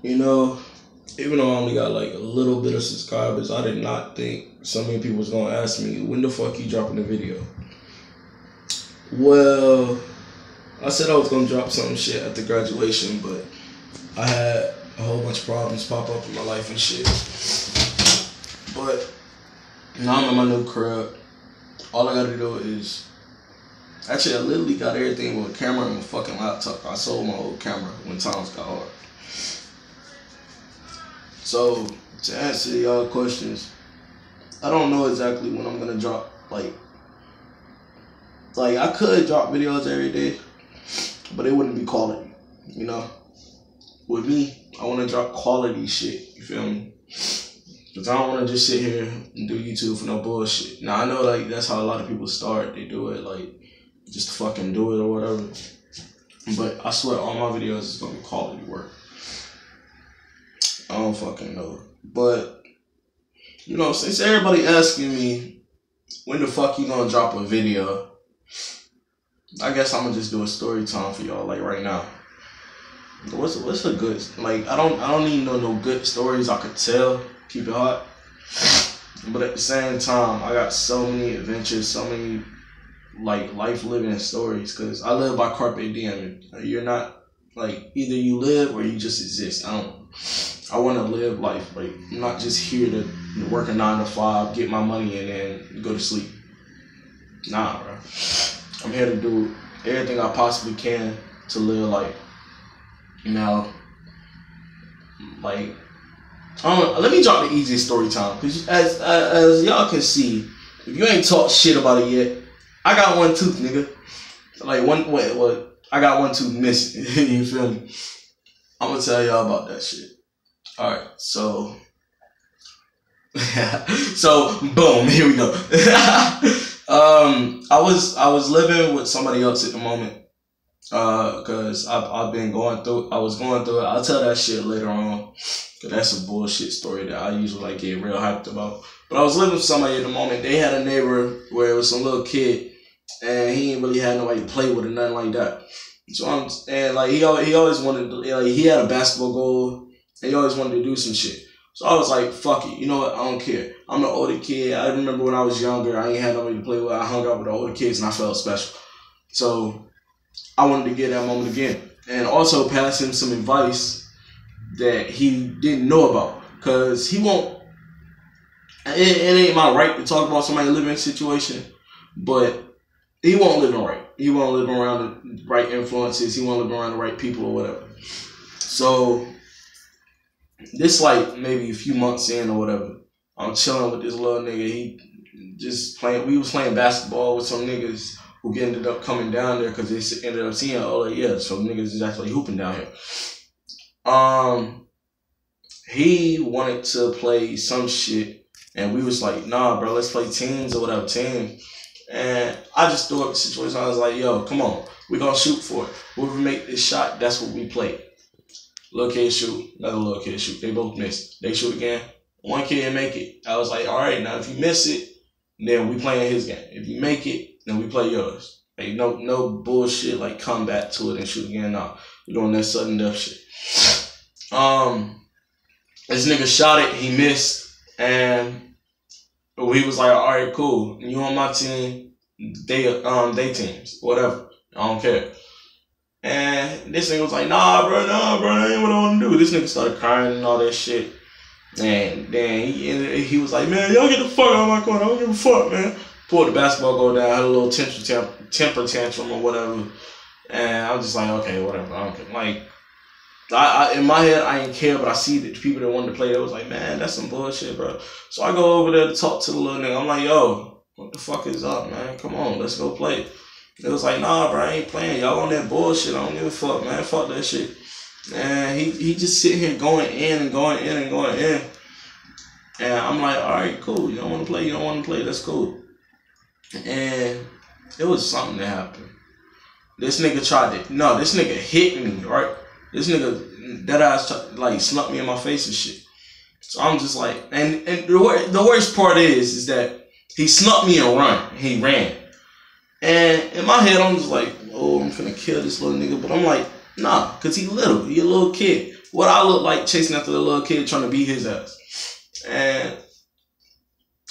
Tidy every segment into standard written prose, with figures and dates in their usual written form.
You know, even though I only got like a little bit of subscribers, I did not think so many people was gonna ask me, when the fuck you dropping a video? Well, I said I was gonna drop some shit at the graduation, but I had a whole bunch of problems pop up in my life and shit. But now I'm in my new crib. All I gotta do is, actually I literally got everything with a camera and a fucking laptop. I sold my old camera when times got hard. So to answer y'all questions, I don't know exactly when I'm gonna drop. Like I could drop videos every day, but it wouldn't be quality. You know, with me, I want to drop quality shit. You feel me? Cause I don't want to just sit here and do YouTube for no bullshit. Now I know like that's how a lot of people start. They do it like just to fucking do it or whatever. But I swear all my videos is gonna be quality work. I don't fucking know. But you know, since everybody asking me when the fuck you gonna drop a video, I guess I'm gonna just do a story time for y'all like right now. What's a good, like I don't need no good stories I could tell. Keep it hot. But at the same time, I got so many adventures, so many like life living stories. Cause I live by carpe diem. You're not like either you live or you just exist. I want to live life. Like I'm not just here to work a 9 to 5, get my money and then go to sleep. Nah, bro. I'm here to do everything I possibly can to live life. Now, like. Let me drop the easiest story time, because as y'all can see, if you ain't talked shit about it yet, I got one tooth, nigga. Like what? I got one tooth missing. You feel me? I'm gonna tell y'all about that shit. All right, so boom, here we go. I was living with somebody else at the moment. Cause I've been going through. I was going through it. I'll tell that shit later on. Cause that's a bullshit story that I usually like get real hyped about. But I was living with somebody at the moment. They had a neighbor where it was some little kid, and he ain't really had nobody to play with or nothing like that. So he always wanted to, like he had a basketball goal, and he always wanted to do some shit. So I was like, fuck it, you know what? I don't care. I'm the older kid. I remember when I was younger, I ain't had nobody to play with. I hung out with the older kids, and I felt special. So I wanted to get that moment again, and also pass him some advice that he didn't know about, cause he won't. It ain't my right to talk about somebody living situation, but he won't live right. He won't live around the right influences. He won't live around the right people or whatever. So this like maybe a few months in or whatever, I'm chilling with this little nigga. He just playing. We was playing basketball with some niggas who ended up coming down there because they ended up seeing, oh yeah, so niggas is actually hooping down here. He wanted to play some shit, and we was like, nah, bro, let's play teams or whatever, team. And I just threw up the situation. I was like, yo, come on, we gonna shoot for it. Whoever make this shot, that's what we play. Little kid shoot, another little kid shoot. They both missed. They shoot again. One kid make it. I was like, all right, now if you miss it, then we playing his game. If you make it, then we play yours. Like no bullshit like come back to it and shoot again. No, we're doing that sudden death shit. This nigga shot it, he missed, and we was like, all right, cool. You on my team, they teams, whatever. I don't care. And this nigga was like, nah, bro, that ain't what I want to do. This nigga started crying and all that shit. And then he was like, man, y'all get the fuck out of my corner. I don't give a fuck, man. Pulled the basketball goal down, had a little temper tantrum or whatever. And I was just like, okay, whatever. I don't care. Like, I in my head, I didn't care, but I see that the people that wanted to play, they was like, man, that's some bullshit, bro. So I go over there to talk to the little nigga. I'm like, yo, what the fuck is up, man? Come on, let's go play. It was like, nah, bro, I ain't playing. Y'all on that bullshit. I don't give a fuck, man. Fuck that shit. And he just sitting here going in and going in and going in. And I'm like, all right, cool. You don't want to play. You don't want to play. That's cool. And it was something that happened. This nigga this nigga hit me, right? This nigga, that ass, like, slumped me in my face and shit. So I'm just like, and the worst part is that he slumped me and he ran. And in my head, I'm just like, oh, I'm finna kill this little nigga. But I'm like, nah, because he a little kid. what I look like chasing after the little kid trying to beat his ass. And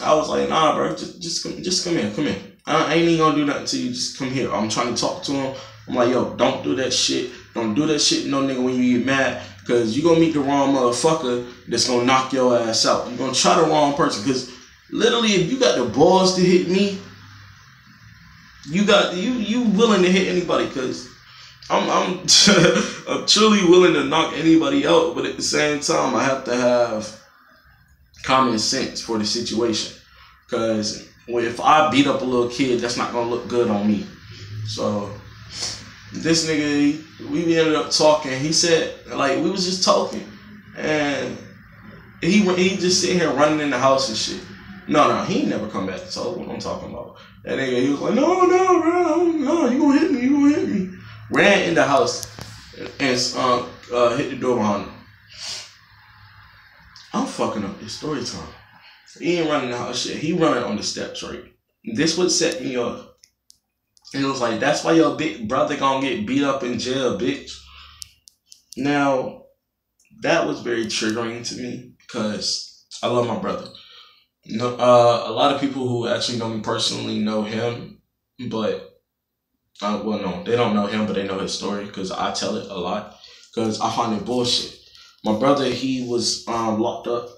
I was like, nah, bro, just come here. I ain't even gonna do nothing to you. Just come here. I'm trying to talk to him. I'm like, yo, don't do that shit. Don't do that shit, no nigga, when you get mad. Because you gonna meet the wrong motherfucker that's gonna knock your ass out. You gonna try the wrong person. Because literally, if you got the balls to hit me, you willing to hit anybody. Because I'm truly willing to knock anybody out. But at the same time, I have to have common sense for the situation. Because if I beat up a little kid, that's not gonna look good on me. So this nigga, we ended up talking. He said, like, we was just talking, and he just sitting here running in the house and shit. No, he ain't never come back to talk what I'm talking about. That nigga, he was like, no, bro, no, you gonna hit me. Ran in the house and hit the door behind him. I'm fucking up this story time. He ain't running the house shit. He running on the steps, right? This would set me up. And it was like, that's why your big brother gonna get beat up in jail, bitch. Now, that was very triggering to me because I love my brother. No, a lot of people who actually know me personally know him, but, well, no, they don't know him, but they know his story because I tell it a lot because I find it bullshit. My brother, he was locked up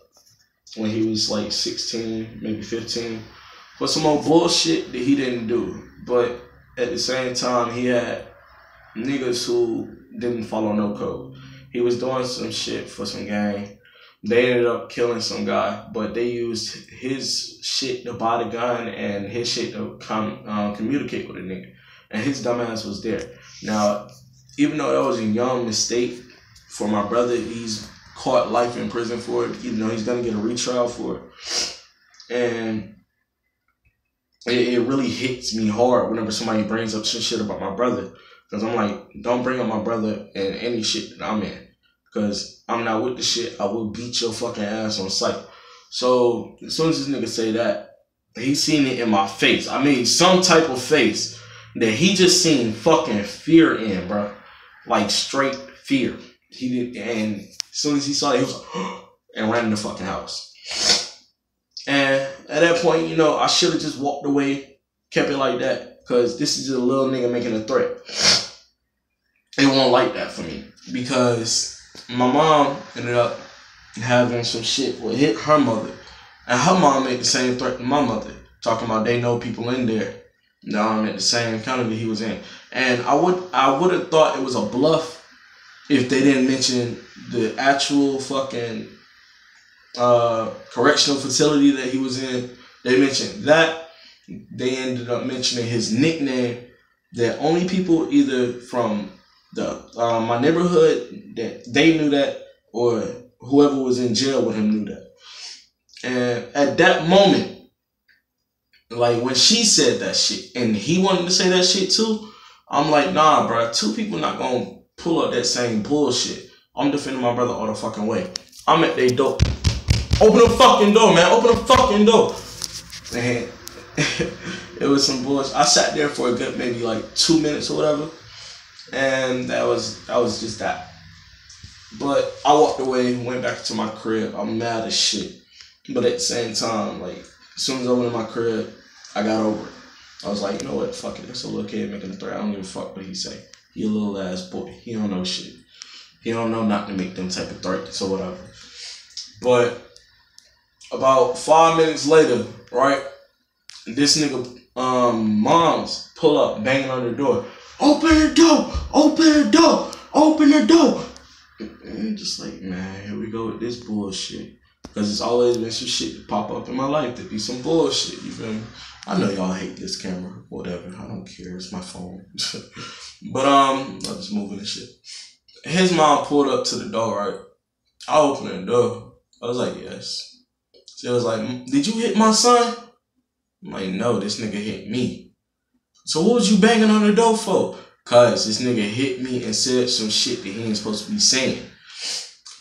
when he was like 16, maybe 15, for some old bullshit that he didn't do. But at the same time, he had niggas who didn't follow no code. He was doing some shit for some gang. They ended up killing some guy, but they used his shit to buy the gun and his shit to communicate with a nigga. And his dumbass was there. Now, even though that was a young mistake for my brother, he's caught life in prison for it. You know, he's gonna get a retrial for it. And it really hits me hard whenever somebody brings up some shit about my brother. Because I'm like, don't bring up my brother in any shit that I'm in. Because I'm not with the shit. I will beat your fucking ass on sight. So as soon as this nigga say that, he seen it in my face. I mean, some type of face that he just seen fucking fear in, bro. Like straight fear. He did, and as soon as he saw it, he was like, and ran in the fucking house. And at that point, you know, I should have just walked away, kept it like that, because this is just a little nigga making a threat. It won't like that for me, because my mom ended up having some shit with her mother, and her mom made the same threat to my mother, talking about they know people in there. Now I'm at the same county that he was in, and I would have thought it was a bluff if they didn't mention the actual fucking correctional facility that he was in. They mentioned that. They ended up mentioning his nickname that only people either from the my neighborhood that they knew that, or whoever was in jail with him knew that. And at that moment, like when she said that shit and he wanted to say that shit too, I'm like, nah, bro, two people not gonna pull up that same bullshit. I'm defending my brother all the fucking way. I'm at their door. Open the fucking door, man. Open the fucking door. And it was some bullshit. I sat there for a good maybe like 2 minutes or whatever. And that was just that. But I walked away, went back to my crib. I'm mad as shit. But at the same time, like, as soon as I went in my crib, I got over it. I was like, you know what? Fuck it. That's a little kid making a threat. I don't give a fuck what he say. He a little ass boy. He don't know shit. He don't know not to make them type of threats or whatever. But about 5 minutes later, right? This nigga moms pull up, banging on the door. Open the door! Open the door! Open the door! And just like, man, here we go with this bullshit. Because it's always been some shit to pop up in my life that be some bullshit. You feel me? I know y'all hate this camera. Whatever. I don't care. It's my phone. But I'm just moving and shit. His mom pulled up to the door, right? I opened the door. I was like, yes. She was like, did you hit my son? I'm like, no, this nigga hit me. So what was you banging on the door for? Cause this nigga hit me and said some shit that he ain't supposed to be saying.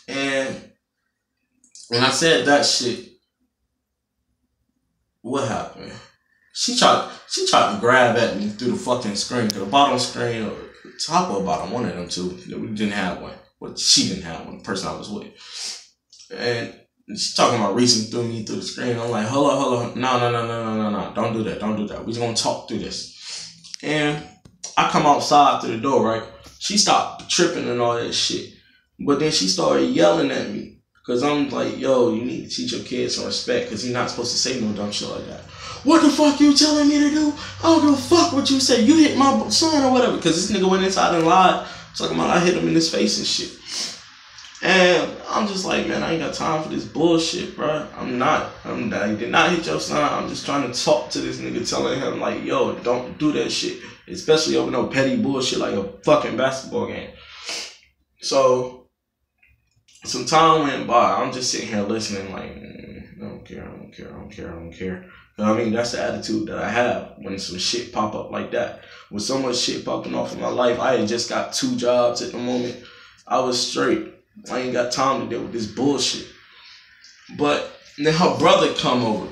And when I said that shit, what happened? She tried to grab at me through the fucking screen, the bottom screen or top or bottom, one of them two. We didn't have one. Well, she didn't have one, the person I was with. And she's talking about reaching through me through the screen. I'm like, hold on. No. Don't do that. We're just gonna talk through this. And I come outside through the door, right? She stopped tripping and all that shit. But then she started yelling at me. Because I'm like, yo, you need to teach your kids some respect. Because you're not supposed to say no dumb shit like that. What the fuck you telling me to do? I don't give a fuck what you say. You hit my son or whatever. Because this nigga went inside and lied. Talking about I hit him in his face and shit. And I'm just like, man, I ain't got time for this bullshit, bro. I did not hit your son. I'm just trying to talk to this nigga, telling him like, yo, don't do that shit. Especially over no petty bullshit like a fucking basketball game. So some time went by. I'm just sitting here listening like, I don't care. I mean, that's the attitude that I have when some shit pop up like that. With so much shit popping off in my life, I had just got 2 jobs at the moment. I was straight. I ain't got time to deal with this bullshit. But then her brother come over.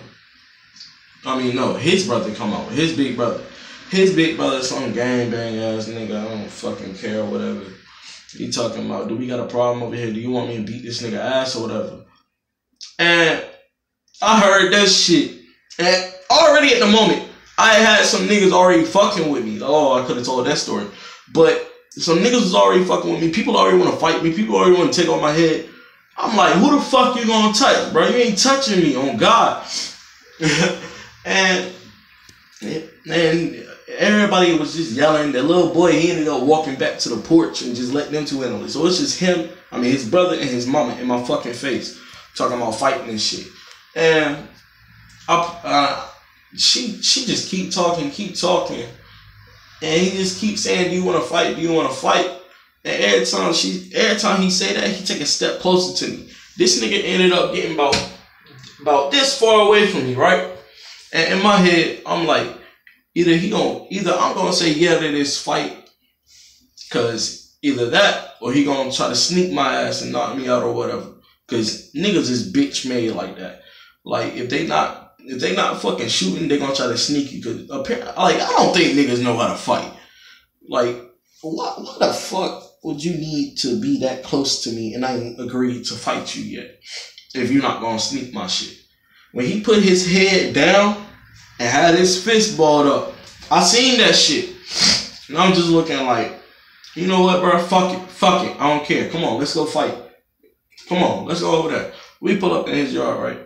His brother come over. His big brother. His big brother, some gangbang ass nigga. I don't fucking care or whatever. He talking about, do we got a problem over here? Do you want me to beat this nigga ass or whatever? And I heard that shit. And already at the moment, I had some niggas already fucking with me. Oh, I could have told that story. But some niggas was already fucking with me. People already want to fight me. People already want to take on my head. I'm like, who the fuck you gonna touch, bro? You ain't touching me, on God. and everybody was just yelling. That little boy, he ended up walking back to the porch and just let them 2 handle it. So it's just him, his brother and his mama in my fucking face, talking about fighting and shit. And she just keep talking. And he just keeps saying, do you want to fight? And every time he say that, he take a step closer to me. This nigga ended up getting about this far away from me, right? And in my head, I'm like, either I'm gonna say yeah to this fight, cause either that or he gonna try to sneak my ass and knock me out or whatever. Cause niggas is bitch made like that. Like if they not fucking shooting, they gonna try to sneak you. Cause apparently, like, I don't think niggas know how to fight. Like, why the fuck would you need to be that close to me and I ain't agreed to fight you yet if you're not gonna sneak my shit? When he put his head down and had his fist balled up, I seen that shit. And I'm just looking like, you know what, bro? Fuck it. I don't care. Come on, let's go fight. Come on, let's go over there. We pull up in his yard, right?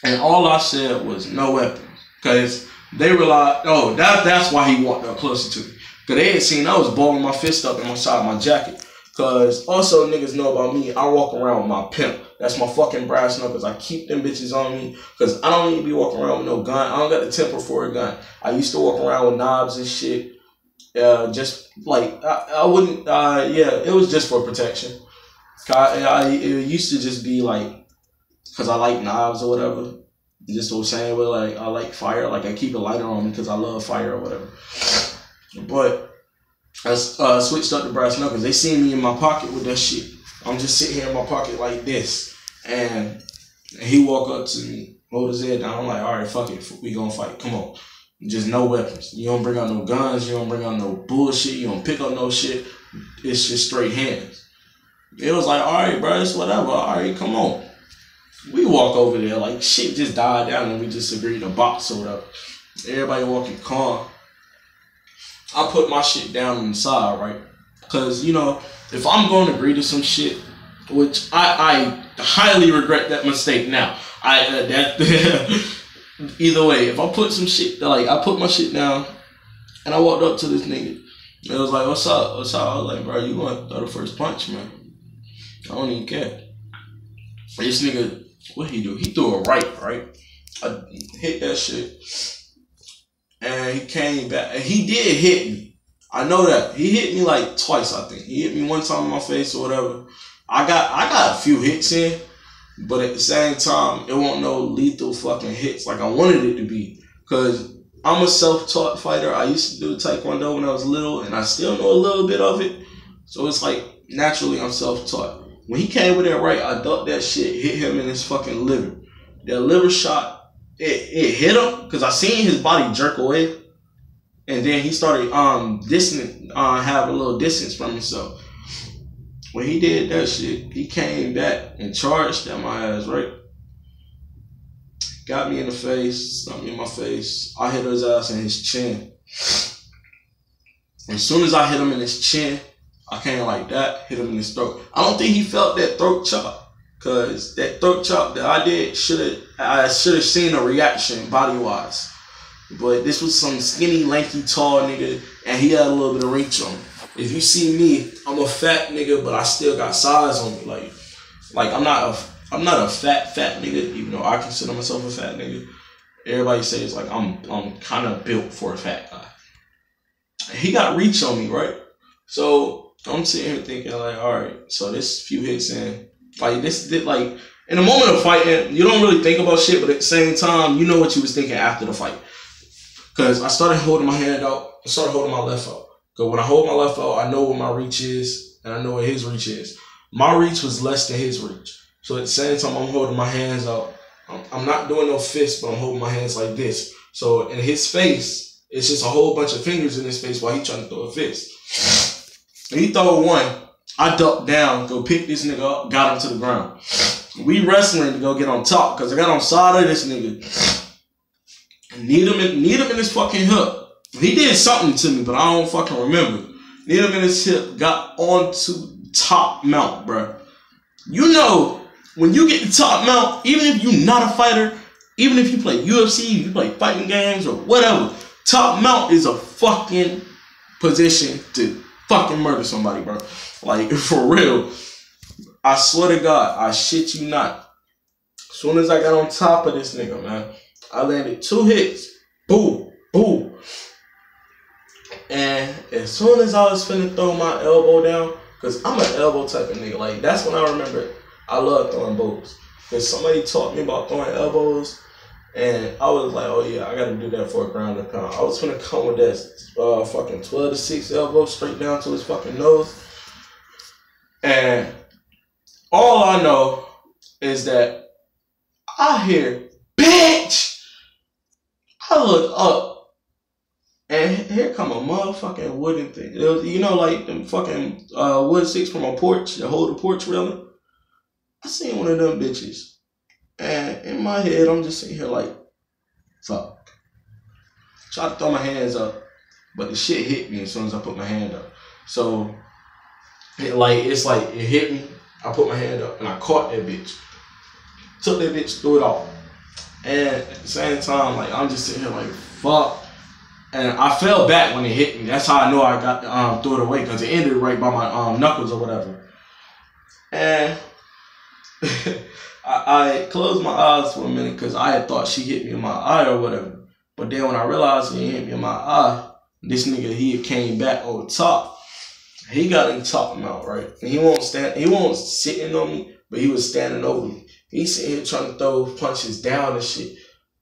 And all I said was no weapons. Because they realized, that's why he walked up closer to me. Because they had seen I was balling my fist up inside my jacket. Because also niggas know about me, I walk around with my pimp. That's my fucking brass knuckles. I keep them bitches on me. Because I don't need to be walking around with no gun. I don't got the temper for a gun. I used to walk around with knobs and shit. Just like, I wouldn't, it was just for protection. It used to just be like, because I like knives or whatever. Just what I'm saying, but like, I like fire. Like, I keep a lighter on me because I love fire or whatever. But I switched up to brass knuckles. They see me in my pocket with that shit. I'm just sitting here in my pocket like this. And he walk up to me, hold his head down. I'm like, all right, fuck it. We gonna fight. Come on. Just no weapons. You don't bring out no guns. You don't bring out no bullshit. You don't pick up no shit. It's just straight hands. It was like, all right, bro, it's whatever. All right, come on. We walk over there like shit just died down and we just agreed to box or whatever. Everybody walking calm. I put my shit down on the side, right? Because, if I'm going to agree to some shit, which I highly regret that mistake now. Either way, if I put some shit, like, I put my shit down and I walked up to this nigga. It was like, what's up? I was like, bro, you want to throw the first punch, man? I don't even care. This nigga, what he do? He threw a right? I hit that shit. And he came back. And he did hit me. I know that. He hit me like twice, I think. He hit me one time in my face or whatever. I got a few hits in. But at the same time, it won't no lethal fucking hits like I wanted it to be. Because I'm a self-taught fighter. I used to do Taekwondo when I was little. And I still know a little bit of it. So it's like, naturally, I'm self-taught. When he came with that right, I ducked that shit, hit him in his fucking liver. That liver shot, it hit him because I seen his body jerk away. And then he started have a little distance from himself. when he did that shit, he came back and charged at my ass, right? Got me in the face, stomped me in my face. I hit his ass in his chin. As soon as I hit him in his chin, I came like that, hit him in his throat. I don't think he felt that throat chop, cause that throat chop that I did I should have seen a reaction body wise. But this was some skinny, lanky, tall nigga, and he had a little bit of reach on him. If you see me, I'm a fat nigga, but I still got size on me. Like I'm not a fat nigga, even though I consider myself a fat nigga. Everybody says like I'm kind of built for a fat guy. He got reach on me, right? So I'm sitting here thinking like, all right, so this few hits in, like this did like in the moment of fighting, you don't really think about shit, but at the same time, you know what you was thinking after the fight. Cause I started holding my hand out, I started holding my left out. Cause when I hold my left out, I know what my reach is, and I know what his reach is. My reach was less than his reach. So at the same time, I'm holding my hands out. I'm not doing no fist, but I'm holding my hands like this. So in his face, it's just a whole bunch of fingers in his face while he's trying to throw a fist. And he throw one. I ducked down, go pick this nigga up, got him to the ground. We wrestling to go get on top, because I got on side of this nigga. Need him in his fucking hip. He did something to me, but I don't fucking remember. Need him in his hip, got onto top mount, bro. You know, when you get to top mount, even if you're not a fighter, even if you play UFC, you play fighting games or whatever, top mount is a fucking position to fucking murder somebody, bro. Like, for real. I swear to God, I shit you not. As soon as I got on top of this nigga, man, I landed 2 hits. Boom, boom. And as soon as I was finna throw my elbow down, because I'm an elbow type of nigga. Like, that's when I remember I love throwing bows. Because somebody taught me about throwing elbows. And I was like, oh yeah, I got to do that for a ground and pound. I was finna come with that fucking 12-6 elbow straight down to his fucking nose. And all I know is that I hear, bitch! I look up, and here come a motherfucking wooden thing. It was, you know, like them fucking wood sticks from a porch that hold the porch railing. I seen one of them bitches, and in my head, I'm just sitting here like, fuck. Tried to throw my hands up, but the shit hit me as soon as I put my hand up. So, it's like it hit me. I put my hand up, and I caught that bitch. Took that bitch, threw it off. And at the same time, like, I'm just sitting here like, fuck. And I fell back when it hit me. That's how I know I got threw it away, because it ended right by my knuckles or whatever. And I closed my eyes for a minute because I had thought she hit me in my eye or whatever. But then when I realized he hit me in my eye, this nigga, he came back over top. He got him talking about, right? And he won't sitting on me, but he was standing over me. He's sitting here trying to throw punches down and shit.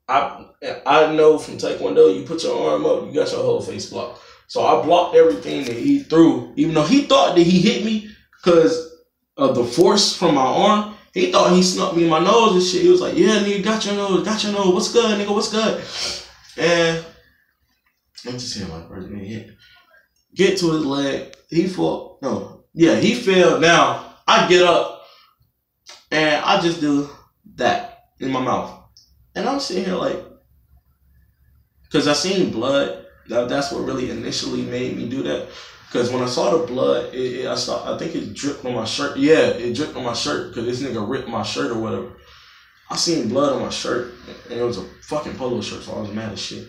I know from Taekwondo, you put your arm up, you got your whole face blocked. So I blocked everything that he threw, even though he thought that he hit me because of the force from my arm. He thought he snuck me in my nose and shit. He was like, yeah, nigga, got your nose. What's good, nigga? What's good? And I'm just saying, like, first nigga hit. Get to his leg. He fell. No. Yeah, he fell down. I get up and I just do that in my mouth. And I'm sitting here like, because I seen blood. That's what really initially made me do that. Because when I saw the blood, I think it dripped on my shirt. Yeah, it dripped on my shirt because this nigga ripped my shirt or whatever. I seen blood on my shirt, and it was a fucking polo shirt, so I was mad as shit.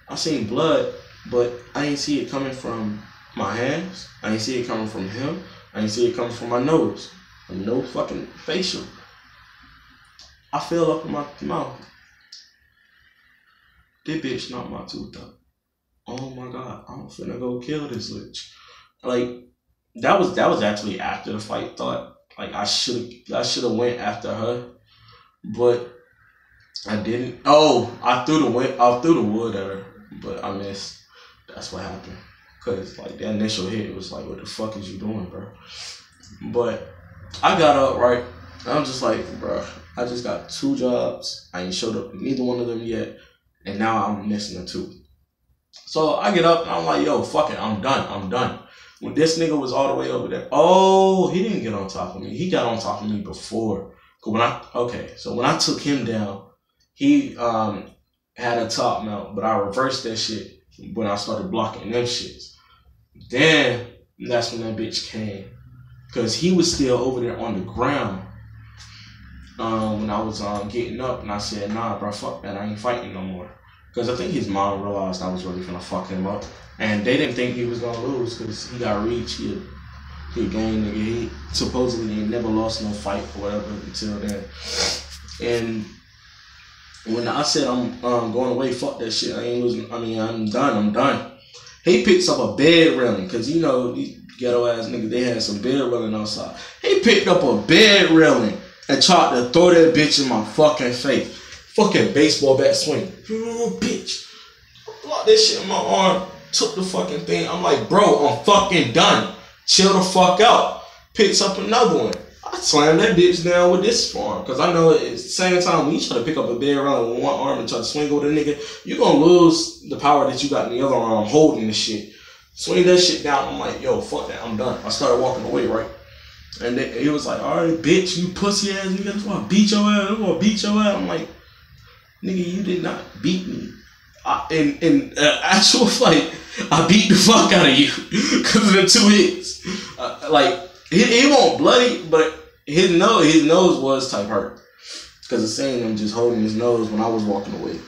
I seen blood, but I didn't see it coming from my hands. I didn't see it coming from him. I didn't see it coming from my nose. No fucking facial. I fell up in my mouth. That bitch knocked my tooth out. Oh my God, I'm finna go kill this bitch. Like, that was actually after the fight thought. Like, I should have went after her, but I didn't. Oh, I threw the wood at her, but I missed. That's what happened. Cause like the initial hit, it was like, what the fuck is you doing, bro? But I got up, right? I'm just like, bro, I just got 2 jobs. I ain't showed up neither one of them yet, and now I'm missing a tooth. So I get up and I'm like, yo, fuck it, I'm done. When this nigga was all the way over there, oh, he didn't get on top of me. He got on top of me before. So when I took him down, he had a top mount, but I reversed that shit when I started blocking them shits. Then that's when that bitch came, cause he was still over there on the ground. When I was getting up, and I said, nah, bro, fuck that, I ain't fighting no more. Cause I think his mom realized I was really gonna fuck him up, and they didn't think he was gonna lose, cause he got reach. He a gang nigga. He supposedly ain't never lost no fight or whatever until then. And when I said I'm going away, fuck that shit, I ain't losing. I mean, I'm done. He picks up a bed railing, cause you know these ghetto ass niggas, they had some bed railing outside. He picked up a bed railing and tried to throw that bitch in my fucking face. Fucking baseball bat swing. Oh, bitch. I blocked that shit in my arm. Took the fucking thing. I'm like, bro, I'm fucking done. Chill the fuck out. Picks up another one. I slammed that bitch down with this arm. Cause I know at the same time, when you try to pick up a bed around with one arm and try to swing over the nigga, you're gonna lose the power that you got in the other arm holding the shit. Swing that shit down. I'm like, yo, fuck that. I'm done. I started walking away, right? And he was like, all right, bitch, you pussy ass nigga. That's why I beat your ass. That's why I beat your ass. I'm like, nigga, you did not beat me. In actual fight, I beat the fuck out of you because of the 2 hits. Like, he won't bloody, but his nose was type hurt because of seeing him just holding his nose when I was walking away.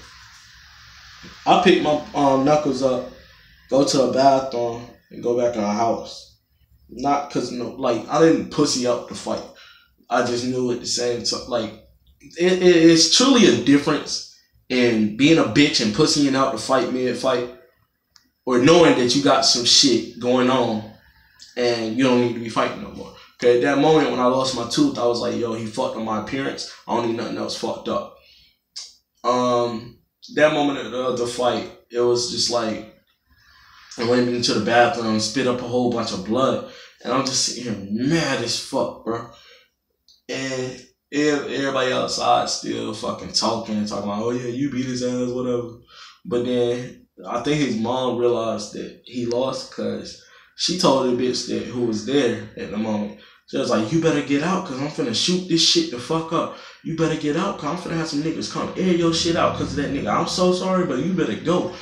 I picked my knuckles up, go to a bathroom, and go back in our house. Not because I didn't pussy up the fight. I just knew at the same time, like, it's truly a difference in being a bitch and pussying out the fight mid-fight, or knowing that you got some shit going on and you don't need to be fighting no more. Okay, at that moment when I lost my tooth, I was like, yo, he fucked on my appearance. I don't need nothing else fucked up. That moment of the fight, it was just like, I went into the bathroom and spit up a whole bunch of blood. And I'm just sitting here mad as fuck, bro. And everybody outside still fucking talking about, oh yeah, you beat his ass, whatever. But then I think his mom realized that he lost because she told the bitch that who was there at the moment. She was like, you better get out because I'm finna shoot this shit the fuck up. You better get out because I'm finna have some niggas come air your shit out because of that nigga. I'm so sorry, but you better go.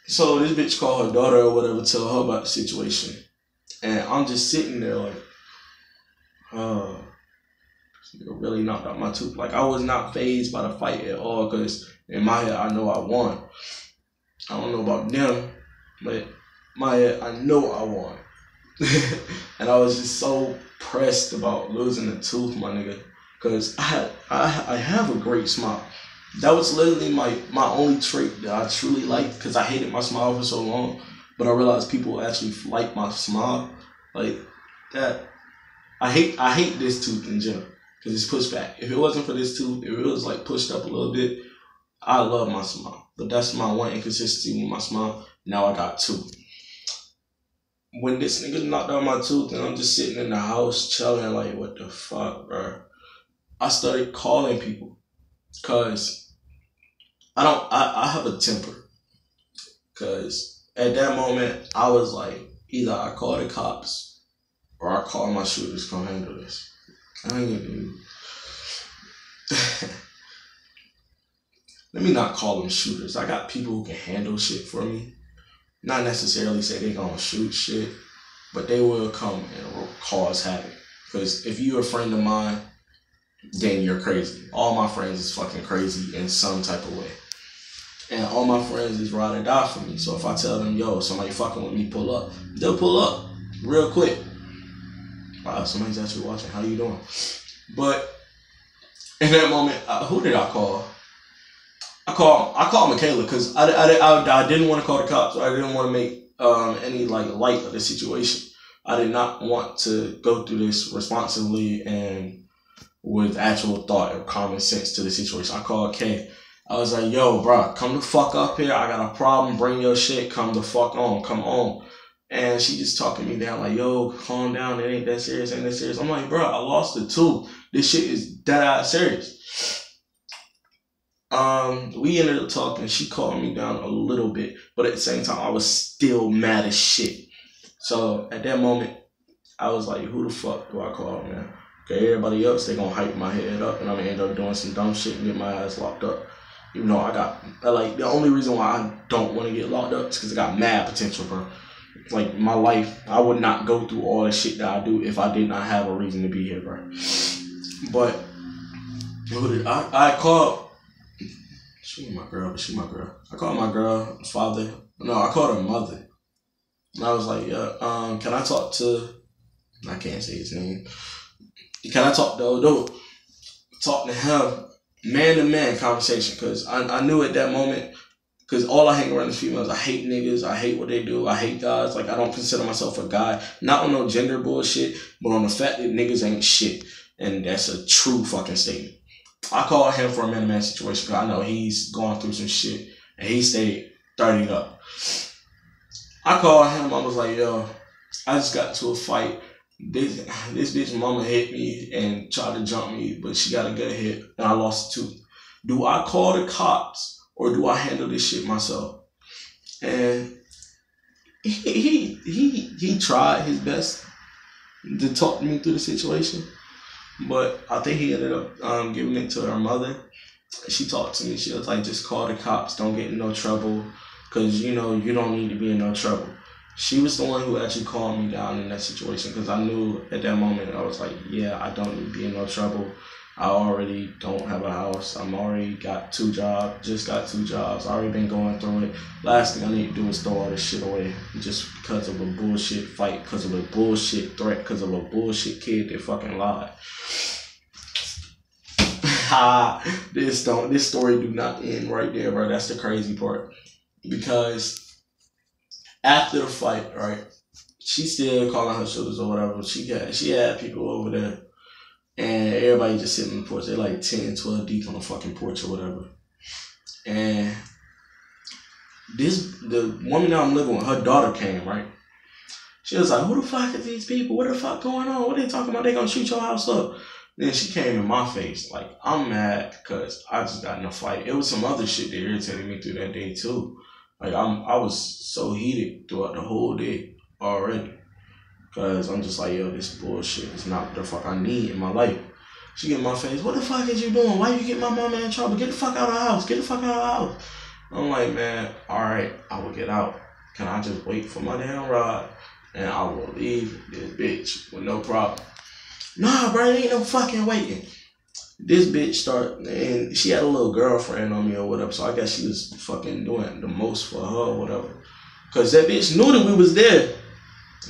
So this bitch called her daughter or whatever, tell her about the situation. And I'm just sitting there like, this nigga really knocked out my tooth. Like, I was not fazed by the fight at all because in my head, I know I won. I don't know about them, but in my head, I know I won. And I was just so pressed about losing the tooth, my nigga, because I have a great smile. That was literally my only trait that I truly liked because I hated my smile for so long. But I realized people actually like my smile. Like that. I hate this tooth in general because it's pushed back. If it wasn't for this tooth, if it was like pushed up a little bit, I love my smile. But that's my one inconsistency with my smile. Now I got 2. When this nigga knocked out my tooth and I'm just sitting in the house chilling like, what the fuck, bro? I started calling people because I have a temper. Because at that moment, I was like, either I call the cops or I call my shooters, come handle this. I ain't even... Let me not call them shooters. I got people who can handle shit for me. Not necessarily say they gonna shoot shit, but they will come and cause havoc. Because if you're a friend of mine, then you're crazy. All my friends is fucking crazy in some type of way. And all my friends is ride or die for me. So if I tell them, yo, somebody fucking with me, pull up, they'll pull up real quick. Wow, somebody's actually watching. How you doing? But in that moment, who did I call? I called Michaela because I didn't want to call the cops. I didn't want to make any light of the situation. I did not want to go through this responsibly and with actual thought or common sense to the situation. I called Kay. I was like, yo, bro, come the fuck up here. I got a problem. Bring your shit. Come the fuck on. Come on. And she just talking me down like, yo, calm down. It ain't that serious. Ain't that serious. I'm like, bro, I lost the tooth. This shit is dead ass serious. We ended up talking. She calmed me down a little bit, but at the same time, I was still mad as shit. So at that moment, I was like, who the fuck do I call, man? Okay, everybody else, they gonna hype my head up and I'm gonna end up doing some dumb shit and get my ass locked up. Even though I got, like, the only reason why I don't want to get locked up is because I got mad potential, bro. Like, my life, I would not go through all the shit that I do if I did not have a reason to be here, bro. But, I called, she my girl. I called my girl father. No, I called her mother. And I was like, yeah, can I talk to, I can't say his name. Can I talk to Odo? Talk to him, man-to-man conversation. Because I knew at that moment, because all I hang around is females. I hate niggas. I hate what they do. I hate guys. Like, I don't consider myself a guy. Not on no gender bullshit, but on the fact that niggas ain't shit. And that's a true fucking statement. I called him for a man-to-man situation because I know he's going through some shit. And he stayed 30 up. I called him. I was like, yo, I just got into a fight. This bitch mama hit me and tried to jump me, but she got a good hit and I lost a tooth. Do I call the cops or do I handle this shit myself? And he tried his best to talk me through the situation, but I think he ended up giving it to her mother. She talked to me. She was like, just call the cops. Don't get in no trouble because, you know, you don't need to be in no trouble. She was the one who actually calmed me down in that situation because I knew at that moment, I was like, yeah, I don't need to be in no trouble. I already don't have a house. I'm already got 2 jobs, just got 2 jobs. I already been going through it. Last thing I need to do is throw all this shit away just because of a bullshit fight, because of a bullshit threat, because of a bullshit kid that fucking lied. This story do not end right there, bro. That's the crazy part. Because after the fight, right, she still calling her shooters or whatever. She had people over there, and everybody just sitting on the porch. They're like 10, 12 deep on the fucking porch or whatever. And the woman that I'm living with, her daughter came, right? She was like, who the fuck is these people? What the fuck going on? What are they talking about? They gonna shoot your house up. Then she came in my face. Like, I'm mad because I just got in a fight. It was some other shit that irritated me through that day too. Like, I was so heated throughout the whole day already. Because I'm just like, yo, this bullshit is not what the fuck I need in my life. She get in my face, what the fuck is you doing? Why you get my mama in trouble? Get the fuck out of the house. Get the fuck out of the house. I'm like, man, all right, I will get out. Can I just wait for my damn ride? And I will leave this bitch with no problem. Nah, bro, ain't no fucking waiting. This bitch started, and she had a little girlfriend on me or whatever, so I guess she was fucking doing the most for her or whatever. Because that bitch knew that we was there.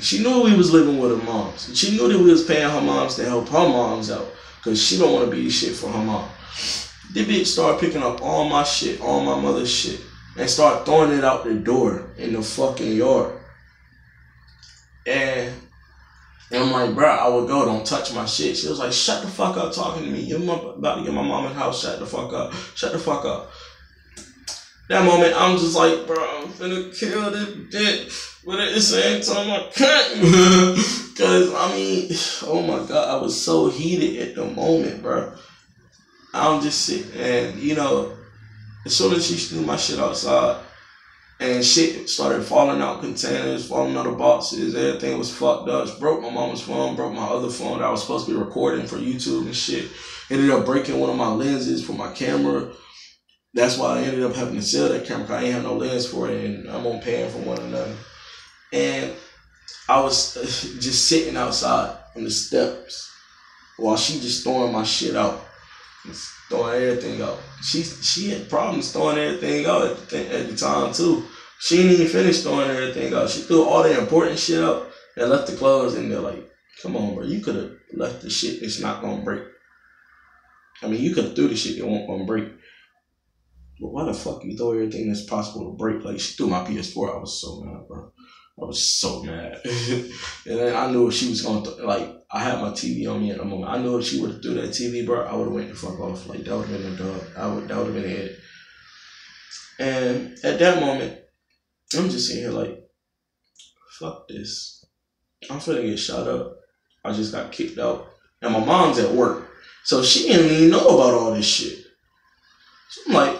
She knew we was living with her moms. She knew that we was paying her moms to help her moms out. Because she don't want to be shit for her mom. This bitch started picking up all my shit, all my mother's shit, and started throwing it out the door in the fucking yard. And I'm like, bro, I would go, don't touch my shit. She was like, shut the fuck up talking to me. You're about to get my mom in the house. Shut the fuck up. Shut the fuck up. That moment, I'm just like, bro, I'm finna kill this bitch. But at the same time, I can't. Because, I mean, oh my God, I was so heated at the moment, bro. I'm just sitting, and, you know, as soon as she threw my shit outside, and shit started falling out containers, falling out of boxes, everything was fucked up. Broke my mama's phone, broke my other phone that I was supposed to be recording for YouTube and shit. Ended up breaking one of my lenses for my camera. That's why I ended up having to sell that camera because I ain't have no lens for it, and I'm on paying for one another. And I was just sitting outside on the steps while she just throwing my shit out. Just throwing everything out. She had problems throwing everything out at the time too. She didn't even finish throwing everything out. She threw all the important shit out and left the clothes in there. Like, come on, bro. You could have left the shit that's not gonna break. I mean, you could have threw the shit that won't gonna break. But why the fuck you throw everything that's possible to break? Like, she threw my PS4. I was so mad, bro. I was so mad. And then I knew if she was gonna like, I had my TV on me at the moment. I knew if she would have threw that TV, bro, I would have went the fuck off. Like, that would have been a dub. That would have been it. And at that moment, I'm just sitting here like, fuck this. I'm finna get shot up. I just got kicked out. And my mom's at work. So she didn't even know about all this shit. So I'm like,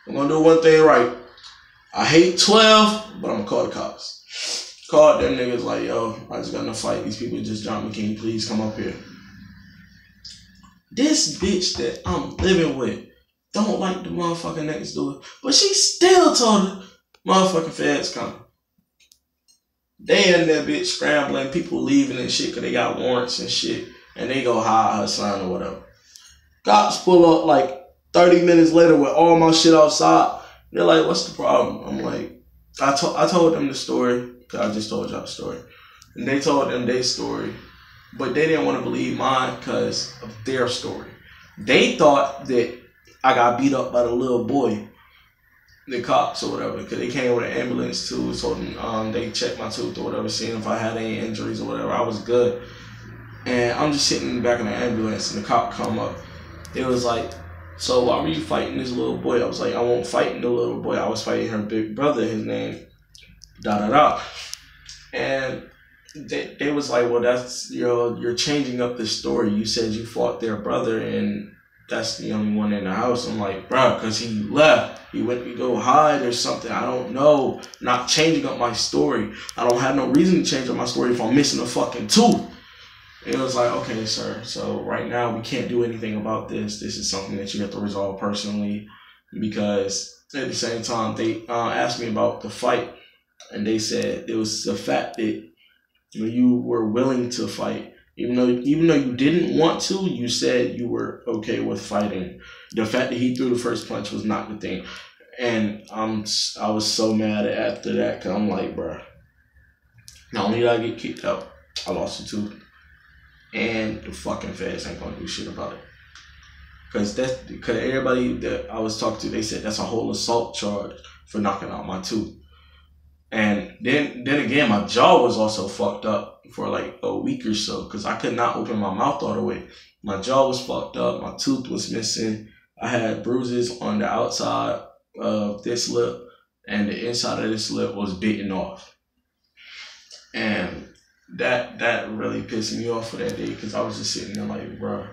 I'm gonna do one thing right. I hate 12, but I'm gonna call the cops. Called them niggas like, yo, I just got in a fight. These people just jumped me. Can you please come up here? This bitch that I'm living with don't like the motherfucker next door, but she still told the motherfucking feds come. They in that bitch scrambling, people leaving and shit because they got warrants and shit, and they go hide her son or whatever. Cops pull up like 30 minutes later with all my shit outside. They're like, what's the problem? I'm like, I told them the story, because I just told y'all the story. And they told them their story, but they didn't want to believe mine because of their story. They thought that I got beat up by the little boy, the cops or whatever, because they came with an ambulance too, so they checked my tooth or whatever, seeing if I had any injuries or whatever. I was good. And I'm just sitting in the back of the ambulance, and the cop come up. It was like, so why were you fighting this little boy? I was like, I won't fight the little boy. I was fighting her big brother, his name, da-da-da. And they was like, well, that's, you're changing up the story. You said you fought their brother, and that's the only one in the house. I'm like, bro, because he left. He went to go hide or something. I don't know. Not changing up my story. I don't have no reason to change up my story if I'm missing a fucking tooth. It was like, okay, sir. So right now we can't do anything about this. This is something that you have to resolve personally, because at the same time they asked me about the fight, and they said it was the fact that you were willing to fight. Even though you didn't want to, you said you were okay with fighting. The fact that he threw the first punch was not the thing. And I was so mad after that, because I'm like, bro, not only did I get kicked out, I lost a tooth. And the fucking feds ain't gonna do shit about it. Because everybody that I was talking to, they said that's a whole assault charge for knocking out my tooth. And then again, my jaw was also fucked up for like a week or so, because I could not open my mouth all the way. My jaw was fucked up. My tooth was missing. I had bruises on the outside of this lip, and the inside of this lip was bitten off. And that really pissed me off for that day, because I was just sitting there like, bro,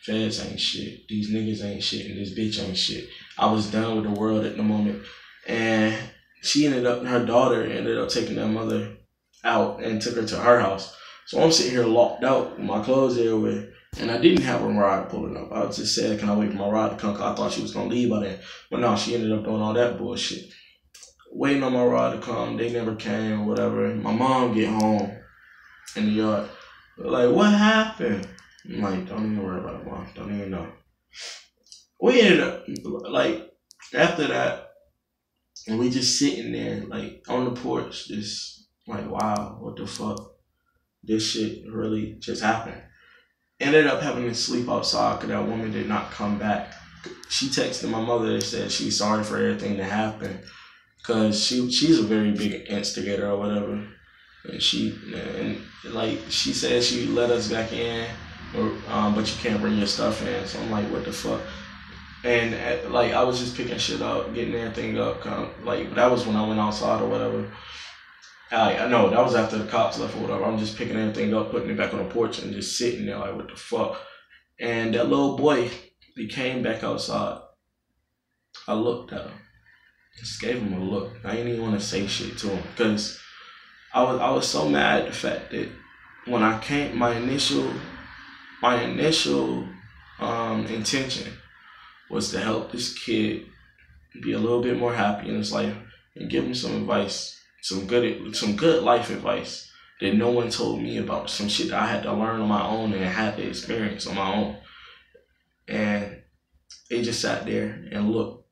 feds ain't shit. These niggas ain't shit, and this bitch ain't shit. I was done with the world at the moment. And her daughter ended up taking that mother out and took her to her house. So I'm sitting here locked out with my clothes everywhere, and I didn't have a ride pulling up. I just said, can I wait for my ride to come? Cause I thought she was going to leave by then. But no, she ended up doing all that bullshit. Waiting on my ride to come. They never came or whatever. My mom get home in the yard. They're like, what happened? I'm like, don't even worry about it, Mom. Don't even know. We ended up, like, after that, and we just sitting there, like, on the porch, just like, wow, what the fuck? This shit really just happened. Ended up having to sleep outside because that woman did not come back. She texted my mother and said she's sorry for everything that happened, because she's a very big instigator or whatever. And she said she let us back in, but you can't bring your stuff in. So I'm like, what the fuck? And I was just picking shit up, getting everything up. That was when I went outside or whatever. I know that was after the cops left or whatever. I'm just picking everything up, putting it back on the porch, and just sitting there like, what the fuck? And that little boy, he came back outside. I looked at him, just gave him a look. I didn't even want to say shit to him, because I was so mad at the fact that when I came, my initial intention was to help this kid be a little bit more happy in his life and give him some advice, some good life advice that no one told me about, some shit that I had to learn on my own and had to experience on my own. And they just sat there and looked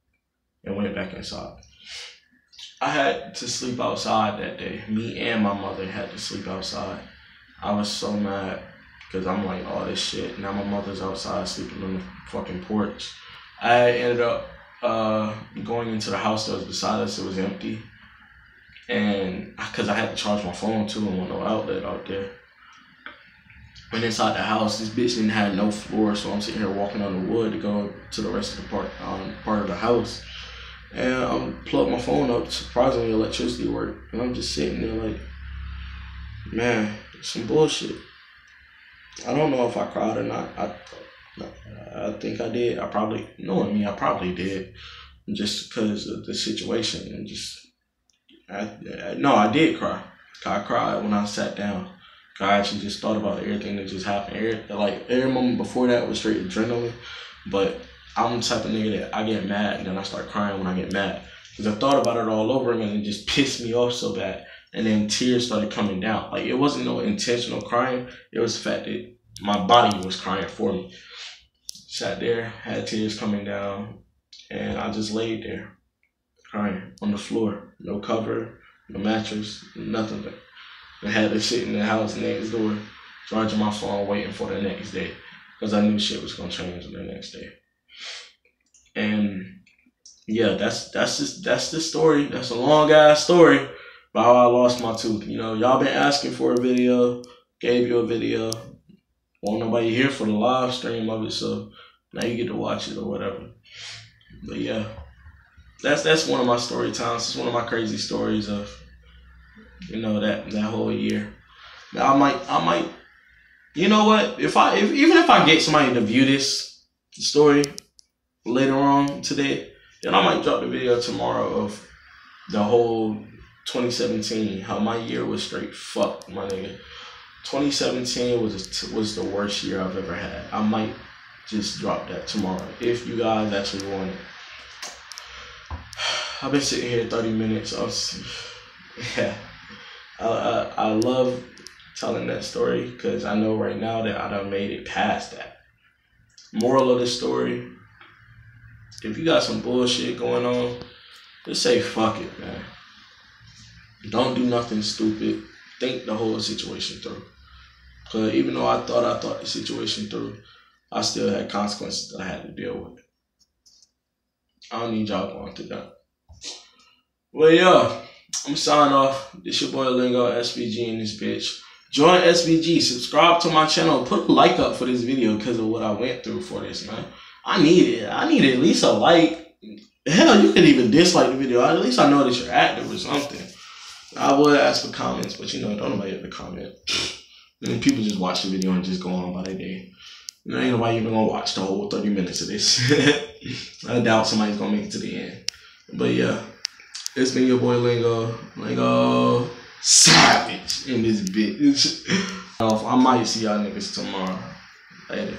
and went back inside. I had to sleep outside that day. Me and my mother had to sleep outside. I was so mad, because I'm like, oh, this shit. Now my mother's outside sleeping on the fucking porch. I ended up going into the house that was beside us. It was empty. And because I had to charge my phone too, and with no outlet out there. Went inside the house. This bitch didn't have no floor, so I'm sitting here walking on the wood to go to the rest of the part of the house. And I plugged my phone up. Surprisingly, electricity worked. And I'm just sitting there like, man, some bullshit. I don't know if I cried or not. I think I did. Knowing me, I probably did. Just because of the situation. And I did cry. I cried when I sat down. I actually just thought about everything that just happened. Every moment before that was straight adrenaline. But I'm the type of nigga that I get mad and then I start crying when I get mad. Because I thought about it all over again and it just pissed me off so bad. And then tears started coming down. Like, it wasn't no intentional crying. It was the fact that my body was crying for me. Sat there, had tears coming down, and I just laid there crying on the floor. No cover, no mattress, nothing. I had to sit in the house next door, charging my phone, waiting for the next day. Because I knew shit was going to change the next day. And yeah, that's the story. That's a long ass story about how I lost my tooth. You know, y'all been asking for a video, gave you a video. Won't nobody here for the live stream of it, so now you get to watch it or whatever. But yeah, that's one of my story times. It's one of my crazy stories of, you know, that whole year. Now I might, you know what? Even if I get somebody to view this story later on today, then I might drop the video tomorrow of the whole 2017, how my year was straight fucked, my nigga. 2017 was the worst year I've ever had. I might just drop that tomorrow if you guys actually want it. I've been sitting here 30 minutes. I love telling that story because I know right now that I done made it past that. Moral of the story: if you got some bullshit going on, just say fuck it, man. Don't do nothing stupid. Think the whole situation through. Because even though I thought the situation through, I still had consequences that I had to deal with. I don't need y'all going through that. Well, yeah, I'm signing off. This your boy Lingo, SBG in this bitch. Join SBG. Subscribe to my channel. Put a like up for this video because of what I went through for this, man. I need it. I need at least a like. Hell, you can even dislike the video. At least I know that you're active or something. I would ask for comments, but you know, don't nobody ever comment. And people just watch the video and just go on by their day. You know, ain't nobody even gonna watch the whole 30 minutes of this. I doubt somebody's gonna make it to the end. But yeah, it's been your boy Lingo Savage in this bitch. I might see y'all niggas tomorrow. Later.